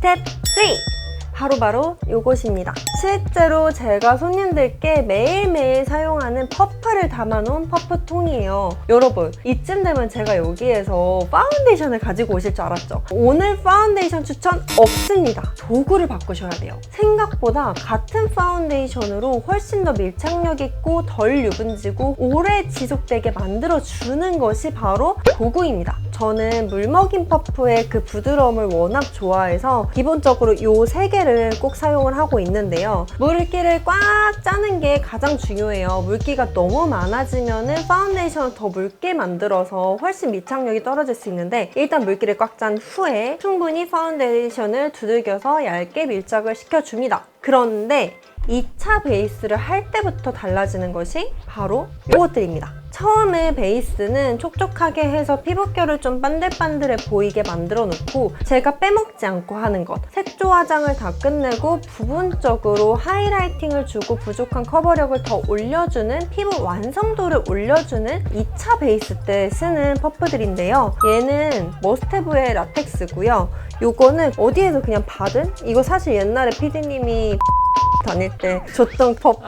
스텝 3! 바로 요것입니다. 실제로 제가 손님들께 매일매일 사용하는 퍼프를 담아놓은 퍼프통이에요. 여러분, 이쯤 되면 제가 여기에서 파운데이션을 가지고 오실 줄 알았죠? 오늘 파운데이션 추천 없습니다. 도구를 바꾸셔야 돼요. 생각보다 같은 파운데이션으로 훨씬 더 밀착력 있고 덜 유분지고 오래 지속되게 만들어주는 것이 바로 도구입니다. 저는 물먹인 퍼프의 그 부드러움을 워낙 좋아해서 기본적으로 이 3개를 꼭 사용을 하고 있는데요. 물기를 꽉 짜는 게 가장 중요해요. 물기가 너무 많아지면은 파운데이션을 더 묽게 만들어서 훨씬 밀착력이 떨어질 수 있는데, 일단 물기를 꽉 짠 후에 충분히 파운데이션을 두들겨서 얇게 밀착을 시켜줍니다. 그런데 2차 베이스를 할 때부터 달라지는 것이 바로 이것들입니다. 처음에 베이스는 촉촉하게 해서 피부결을 좀 반들반들해 보이게 만들어 놓고 제가 빼먹지 않고 하는 것, 색조 화장을 다 끝내고 부분적으로 하이라이팅을 주고 부족한 커버력을 더 올려주는, 피부 완성도를 올려주는 2차 베이스 때 쓰는 퍼프들인데요. 얘는 머스테브의 라텍스고요. 요거는 어디에서 그냥 받은? 이거 사실 옛날에 PD님이 다닐 때 줬던 퍼프.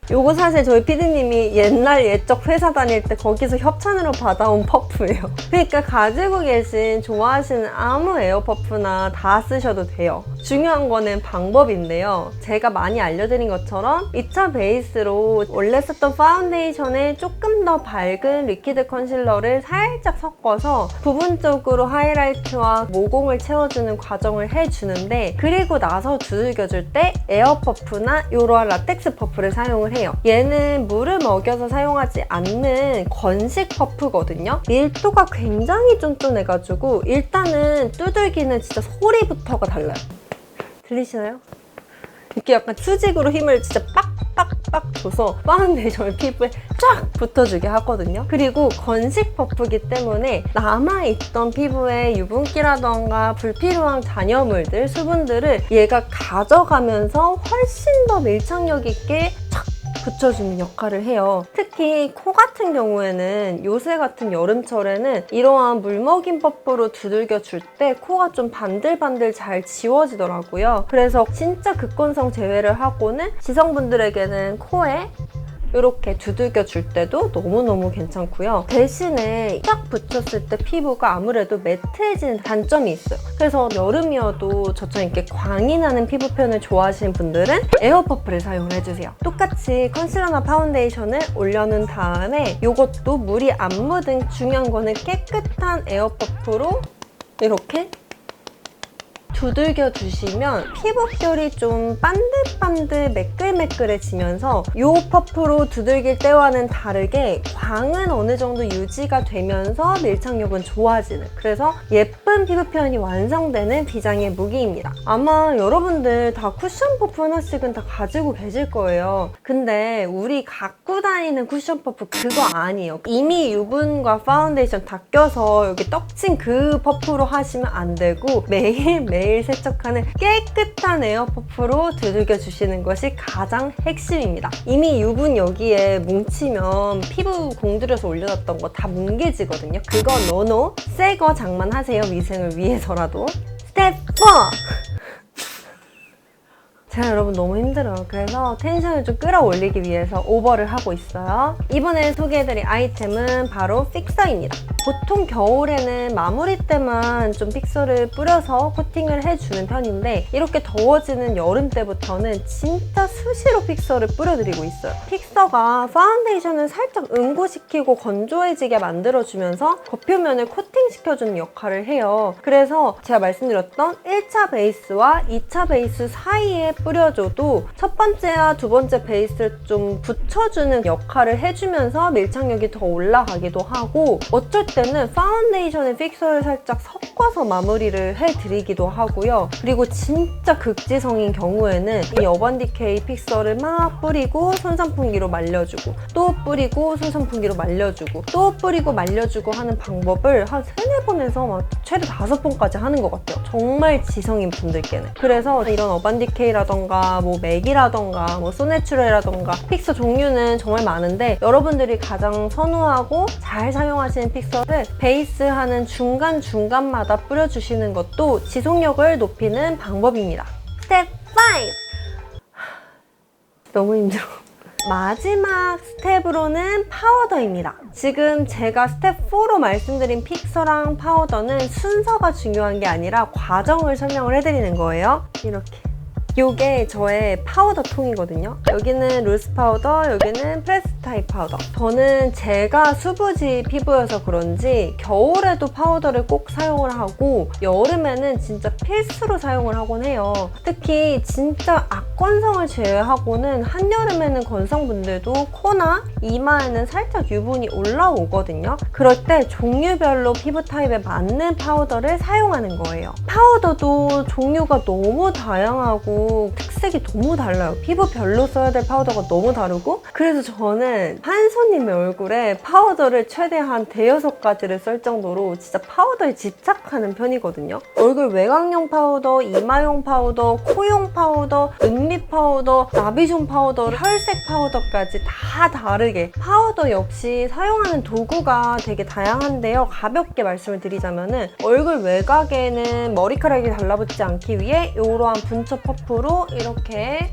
요거 사실 저희 피디님이 옛날 옛적 회사 다닐 때 거기서 협찬으로 받아온 퍼프예요. 그러니까 가지고 계신 좋아하시는 아무 에어 퍼프나 다 쓰셔도 돼요. 중요한 거는 방법인데요. 제가 많이 알려드린 것처럼 2차 베이스로 원래 썼던 파운데이션에 조금 더 밝은 리퀴드 컨실러를 살짝 섞어서 부분적으로 하이라이트와 모공을 채워주는 과정을 해주는데, 그리고 나서 두들겨줄 때 에어 퍼프나 이러한 라텍스 퍼프를 사용을 해요. 얘는 물을 먹여서 사용하지 않는 건식 퍼프거든요. 밀도가 굉장히 쫀쫀해가지고 일단은 두들기는 진짜 소리부터가 달라요. 들리시나요? 이렇게 약간 수직으로 힘을 진짜 빡빡빡 줘서 파운데이션을 피부에 쫙 붙어주게 하거든요. 그리고 건식 퍼프기 때문에 남아있던 피부에 유분기라던가 불필요한 잔여물들, 수분들을 얘가 가져가면서 훨씬 더 밀착력 있게 착 붙여주는 역할을 해요. 특히 코 같은 경우에는 요새 같은 여름철에는 이러한 물먹인 퍼프로 두들겨 줄 때 코가 좀 반들반들 잘 지워지더라고요. 그래서 진짜 극건성 제외를 하고는 지성분들에게는 코에 이렇게 두들겨 줄 때도 너무너무 괜찮고요. 대신에 딱 붙였을 때 피부가 아무래도 매트해지는 단점이 있어요. 그래서 여름이어도 저처럼 이렇게 광이 나는 피부 표현을 좋아하시는 분들은 에어 퍼프를 사용을 해주세요. 똑같이 컨실러나 파운데이션을 올려놓은 다음에 이것도 물이 안 묻은, 중요한 거는 깨끗한 에어 퍼프로 이렇게 두들겨 주시면 피부결이 좀 반들반들 매끌매끌해지면서 이 퍼프로 두들길 때와는 다르게 광은 어느 정도 유지가 되면서 밀착력은 좋아지는, 그래서 예쁜 피부 표현이 완성되는 비장의 무기입니다. 아마 여러분들 다 쿠션 퍼프 하나씩은 다 가지고 계실 거예요. 근데 우리 갖고 다니는 쿠션 퍼프 그거 아니에요. 이미 유분과 파운데이션 다 껴서 여기 떡진 그 퍼프로 하시면 안 되고 매일매일 세척하는 깨끗한 에어 퍼프로 두들겨 주시는 것이 가장 핵심입니다. 이미 유분 여기에 뭉치면 피부 공들여서 올려놨던 거 다 뭉개지거든요. 그거 노노, 새 거 장만하세요. 위생을 위해서라도. 스텝 4! 제가 여러분 너무 힘들어요. 그래서 텐션을 좀 끌어올리기 위해서 오버를 하고 있어요. 이번에 소개해드릴 아이템은 바로 픽서입니다. 보통 겨울에는 마무리 때만 좀 픽서를 뿌려서 코팅을 해주는 편인데, 이렇게 더워지는 여름 때부터는 진짜 수시로 픽서를 뿌려드리고 있어요. 픽서가 파운데이션을 살짝 응고시키고 건조해지게 만들어주면서 겉표면을 코팅시켜주는 역할을 해요. 그래서 제가 말씀드렸던 1차 베이스와 2차 베이스 사이에 뿌려줘도 첫 번째와 두 번째 베이스를 좀 붙여주는 역할을 해주면서 밀착력이 더 올라가기도 하고, 어쩔 때는 파운데이션에 픽서를 살짝 섞어서 마무리를 해드리기도 하고요. 그리고 진짜 극지성인 경우에는 이 어반디케이 픽서를 막 뿌리고 손선풍기로 말려주고, 또 뿌리고 손선풍기로 말려주고, 또 뿌리고 말려주고 하는 방법을 한 3-4번에서 막 최대 5번까지 하는 것 같아요. 정말 지성인 분들께는. 그래서 이런 어반디케이라던가 픽서라던가 뭐 맥이라던가 뭐 소내추럴이라던가 픽서 종류는 정말 많은데 여러분들이 가장 선호하고 잘 사용하시는 픽서를 베이스하는 중간중간마다 뿌려주시는 것도 지속력을 높이는 방법입니다. 스텝 5! 너무 힘들어. 마지막 스텝으로는 파우더입니다. 지금 제가 스텝 4로 말씀드린 픽서랑 파우더는 순서가 중요한 게 아니라 과정을 설명을 해드리는 거예요. 이렇게. 요게 저의 파우더 통이거든요. 여기는 루스 파우더, 여기는 프레스 타입 파우더. 저는 제가 수부지 피부여서 그런지 겨울에도 파우더를 꼭 사용을 하고 여름에는 진짜 필수로 사용을 하곤 해요. 특히 진짜 악건성을 제외하고는 한여름에는 건성분들도 코나 이마에는 살짝 유분이 올라오거든요. 그럴 때 종류별로 피부 타입에 맞는 파우더를 사용하는 거예요. 파우더도 종류가 너무 다양하고 특색이 너무 달라요. 피부별로 써야 될 파우더가 너무 다르고 그래서 저는 한 손님의 얼굴에 파우더를 최대한 대여섯 가지를 쓸 정도로 진짜 파우더에 집착하는 편이거든요. 얼굴 외곽용 파우더, 이마용 파우더, 코용 파우더, 눈밑 파우더, 나비존 파우더, 혈색 파우더까지 다 다르게 파우더 역시 사용하는 도구가 되게 다양한데요. 가볍게 말씀을 드리자면은 얼굴 외곽에는 머리카락이 달라붙지 않기 위해 이러한 분쳐 퍼프로 이렇게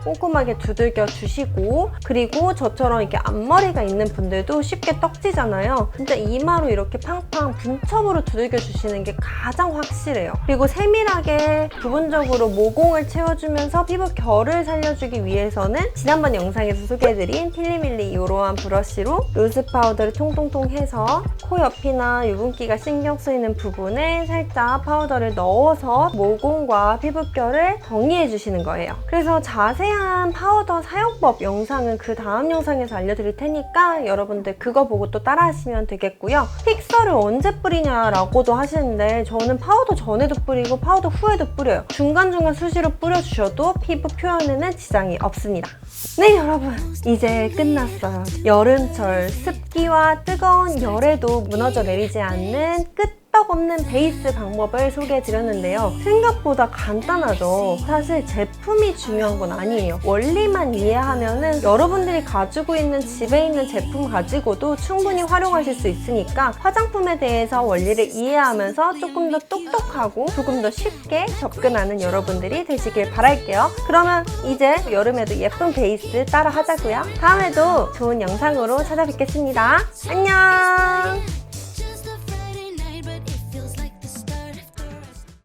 꼼꼼하게 두들겨 주시고 그리고 저처럼 이렇게 앞머리가 있는 분들도 쉽게 떡지잖아요. 진짜 이마로 이렇게 팡팡 분첩으로 두들겨 주시는 게 가장 확실해요. 그리고 세밀하게 부분적으로 모공을 채워주면서 피부 결을 살려주기 위해서는 지난번 영상에서 소개해드린 필리밀리 이러한 브러쉬로 루즈 파우더를 통통통 해서 코 옆이나 유분기가 신경 쓰이는 부분에 살짝 파우더를 넣어서 모공과 피부결을 정리해 주시는 거예요. 그래서 자세한 파우더 사용법 영상은 그 다음 영상에서 알려드릴 테니까 여러분들 그거 보고 또 따라 하시면 되겠고요. 픽서를 언제 뿌리냐라고도 하시는데 저는 파우더 전에도 뿌리고 파우더 후에도 뿌려요. 중간중간 수시로 뿌려주셔도 피부 표현에는 지장이 없습니다. 네 여러분, 이제 끝났어요. 여름철 습기와 뜨거운 열에도 무너져 내리지 않는 끄떡없는 베이스 방법을 소개해드렸는데요. 생각보다 간단하죠. 사실 제품이 중요한 건 아니에요. 원리만 이해하면은 여러분들이 가지고 있는 집에 있는 제품 가지고도 충분히 활용하실 수 있으니까 화장품에 대해서 원리를 이해하면서 조금 더 똑똑하고 조금 더 쉽게 접근하는 여러분들이 되시길 바랄게요. 그러면 이제 여름에도 예쁜 베이스 따라 하자고요. 다음에도 좋은 영상으로 찾아뵙겠습니다. 안녕!